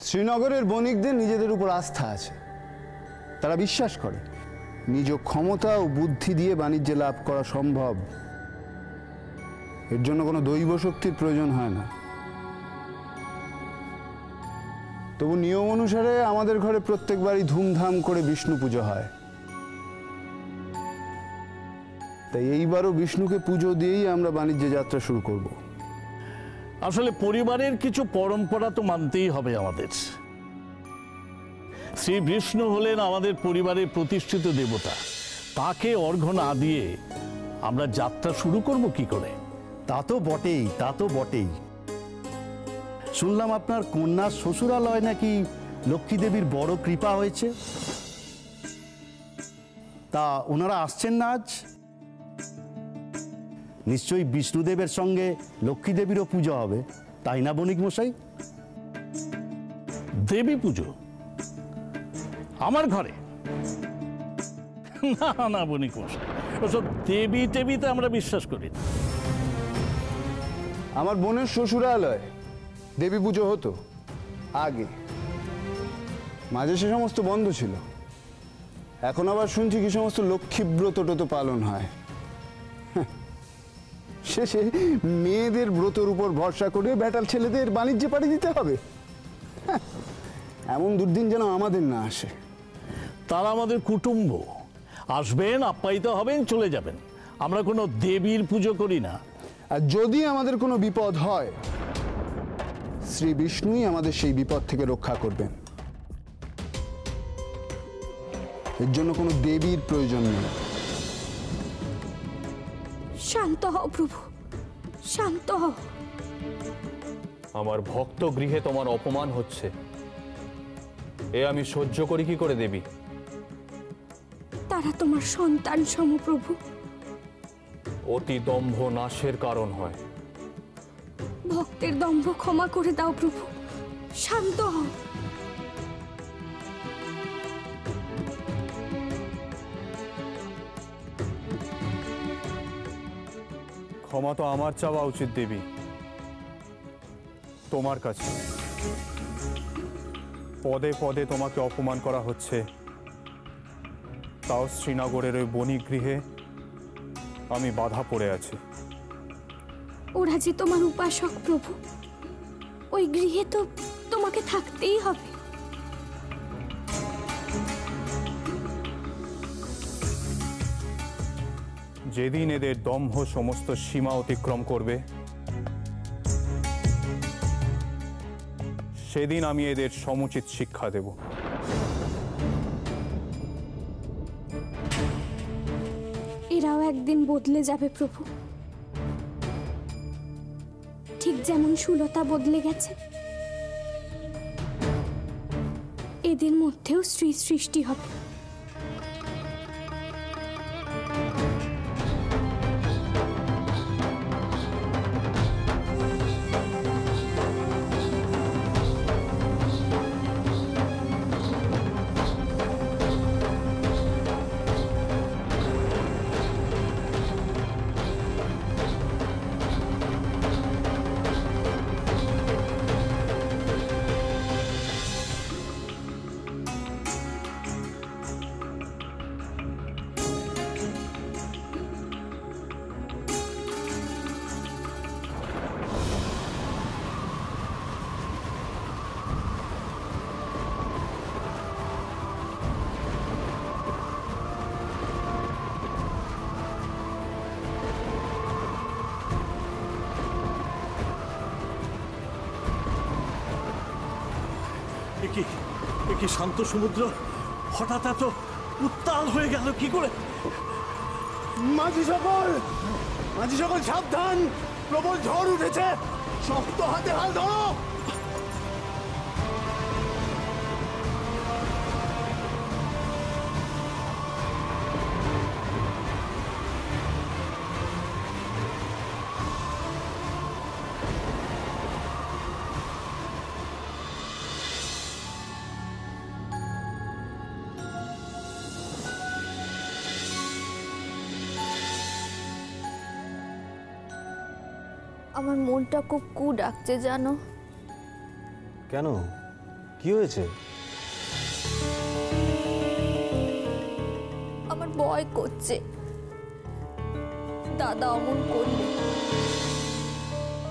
শ্রীনগরের বণিকদের নিজেদের উপর আস্থা আছে। তারা বিশ্বাস করে নিজ ক্ষমতা ও বুদ্ধি দিয়ে বাণিজ্য লাভ করা সম্ভব। এর জন্য কোনো দৈব শক্তির প্রয়োজন হয় না। তবু নিয়ম অনুসারে আমাদের ঘরে প্রত্যেকবারই ধুমধাম করে বিষ্ণু পুজো হয়। তাই এইবারও বিষ্ণুকে পুজো দিয়েই আমরা বাণিজ্য যাত্রা শুরু করব। আসলে পরিবারের কিছু পরম্পরা তো মানতেই হবে আমাদের। শ্রী বিষ্ণু হলেন আমাদের পরিবারের প্রতিষ্ঠিত দেবতা। তাকে অর্ঘ্য না দিয়ে আমরা যাত্রা শুরু করব কি করে? তা তো বটেই, তা তো বটেই। শুনলাম আপনার কন্যার শ্বশুরালয় নাকি লক্ষ্মী দেবীর বড় কৃপা হয়েছে। তা ওনারা আসছেন না আজ? নিশ্চয়ই বিষ্ণুদেবের সঙ্গে লক্ষ্মী দেবীরও পুজো হবে, তাই না বণিক মশাই? দেবী পুজো আমার ঘরে? না না বণিক মশাই, ওসব দেবী টেবিতে আমরা বিশ্বাস করি না। আমার বোনের শ্বশুরালয় দেবী পুজো হতো আগে, মাঝে সে সমস্ত বন্ধ ছিল। এখন আবার শুনছি কি সমস্ত লক্ষ্মীব্রত টত পালন হয়। শেষে মেয়েদের ব্রতর উপর ভরসা করে বেটাল ছেলেদের বাণিজ্যে পাড়ি দিতে হবে। এমন দুর্দিন যেন আমাদের না আসে। তারা আমাদের কুটুম্ব, আসবেন, আপ্যায়িত হবেন, চলে যাবেন। আমরা কোনো দেবীর পুজো করি না। আর যদি আমাদের কোনো বিপদ হয়, শ্রী বিষ্ণুই আমাদের সেই বিপদ থেকে রক্ষা করবেন। এর জন্য কোনো দেবীর প্রয়োজন নেই। শান্ত হও প্রভু, শান্ত হও। আমার ভক্ত গৃহে তোমার অপমান হচ্ছে, এ আমি সহ্য করি কি করে দেবী? তারা তোমার সন্তান সমপ্রভু। অতি দম্ভ নাশের কারণ হয়। ভক্তের দম্ভ ক্ষমা করে দাও প্রভু, শান্ত হও। ক্ষমা তো আমার চাওয়া উচিত দেবী, তোমার কাছে। পদে পদে তোমাকে অপমান করা হচ্ছে, তাও শ্রীনগরের ওই বণিক গৃহে আমি বাধা পড়ে আছি। ওরা যে তোমার উপাসক প্রভু, ওই গৃহে তো তোমাকে থাকতেই হবে। যেদিন এদের দম্ভ সমস্ত সীমা অতিক্রম করবে, সেদিন আমি এদের সমুচিত শিক্ষা দেব। এরাও একদিন বদলে যাবে প্রভু, ঠিক যেমন সুলতা বদলে গেছে। এদের মধ্যেও শ্রী সৃষ্টি হবে। কি শান্ত সমুদ্র হঠাৎ এত উত্তাল হয়ে গেল কি করে? মাঝি সকল সাবধান, প্রবল ঝড় উঠেছে, শক্ত হাতে হাল ধরো। আমার মনটা খুব কু ডাকছে জানো। কেন, কি হয়েছে? আমার ভয় করছে, দাদা অমন করলে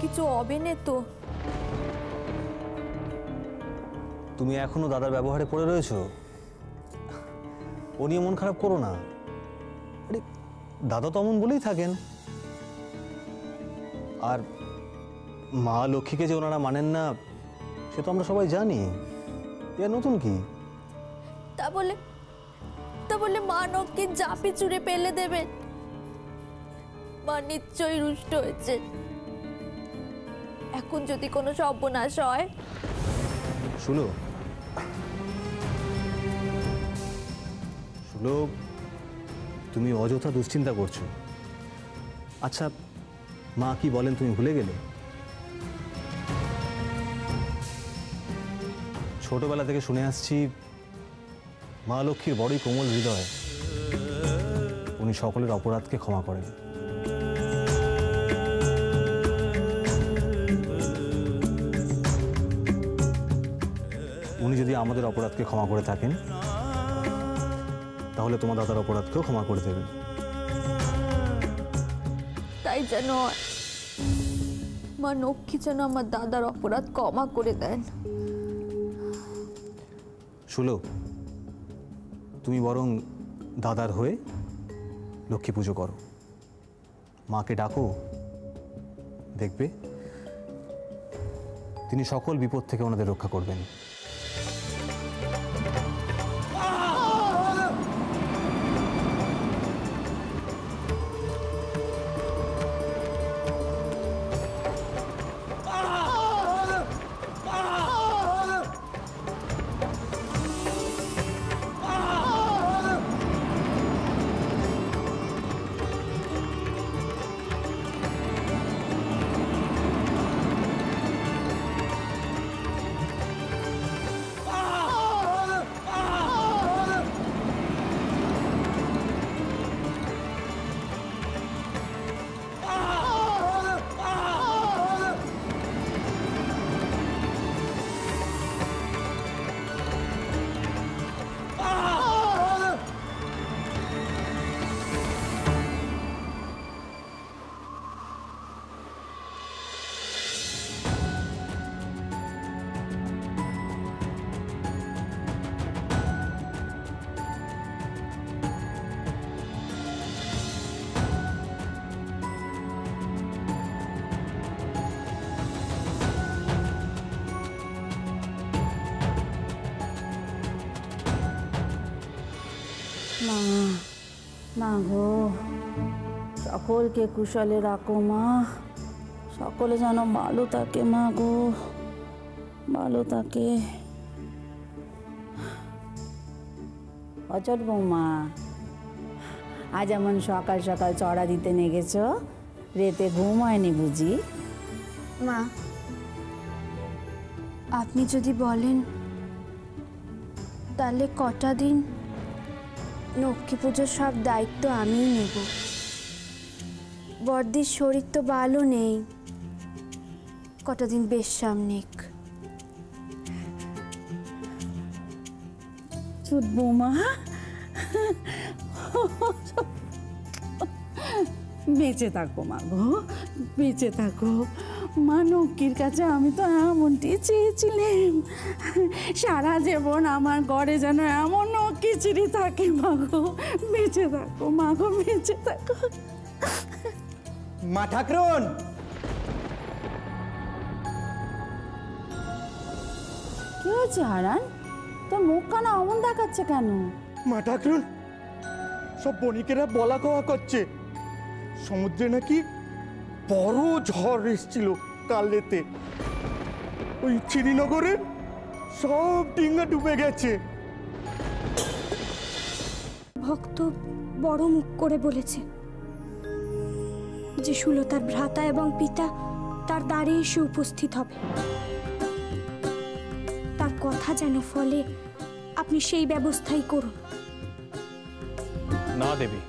কিছু হবে না তো? তুমি এখনো দাদার ব্যবহারে পড়ে রয়েছো? ও নিয়ে মন খারাপ করো না। আরে দাদা তো অমন বলেই থাকেন। আর মা লক্ষ্মীকে যে ওনারা মানেন না সে তো আমরা সবাই জানি। এ নতুন কি? তা বলে মা নখকে জাপে চুড়ে ফেলে দেবেন? মা নিশ্চয়ই রুষ্ট হয়েছে। এখন যদি কোনো সর্বনাশ হয়। শুনো, তুমি অযথা দুশ্চিন্তা করছো। আচ্ছা, মা কি বলেন তুমি ভুলে গেলে? ছোটবেলা থেকে শুনে আসছি মা লক্ষ্মীর বড়ই কোমল হৃদয়, উনি সকলের অপরাধকে ক্ষমা করেন। উনি যদি আমাদের অপরাধকে ক্ষমা করে থাকেন তাহলে তোমার দাদার অপরাধকেও ক্ষমা করে দেবেন। তাই যেন মা লক্ষ্মী যেন আমার দাদার অপরাধ ক্ষমা করে দেন। শুলো, তুমি বরং দাদার হয়ে লক্ষ্মী পুজো করো, মাকে ডাকো, দেখবে তিনি সকল বিপদ থেকে ওনাদের রক্ষা করবেন। মা, মা গো, সকলকে কুশলে রাখো মা, সকলে যেন ভালো থাকে মা গো, ভালো থাকে। অচট বৌমা, আজ এমন সকাল সকাল চড়া দিতে নেগেছ, রেতে ঘুম হয়নি বুঝি? মা, আপনি যদি বলেন তাহলে কটা দিন লক্ষ্মী পুজোর সব দায়িত্ব আমিই নেব। বড়দির শরীর তো ভালো নেই, কটা দিন বিশ্রাম নিক। চুপ বৌমা, বেঁচে থাকো মা গো, বেঁচে থাকো। মা লক্ষ্মীর কাছে আমি তো এমনটি চেয়েছিলাম, সারা জীবন আমার ঘরে যেন এমন খিচুড়ি থাকে মা গো। বেঁচে থাকো মা গো, বেঁচে থাকো। মা ঠাকরুন, কি হয়েছে হারান? তোর মুখ কানা অমন দেখাচ্ছে কেন? মা ঠাকরুন, সব বণিকেরা বলা কওয়া করছে সমুদ্রে নাকি বড় ঝড় এসেছিল কাল রাতে। ওই শ্রীনগরে সব ডিঙা ডুবে গেছে। ভক্ত বড় মুখ করে বলেছে যে সুলতার ভ্রাতা এবং পিতা তার দ্বারে এসে উপস্থিত হবে। তার কথা যেন ফলে আপনি সেই ব্যবস্থাই করুন। না দেবী,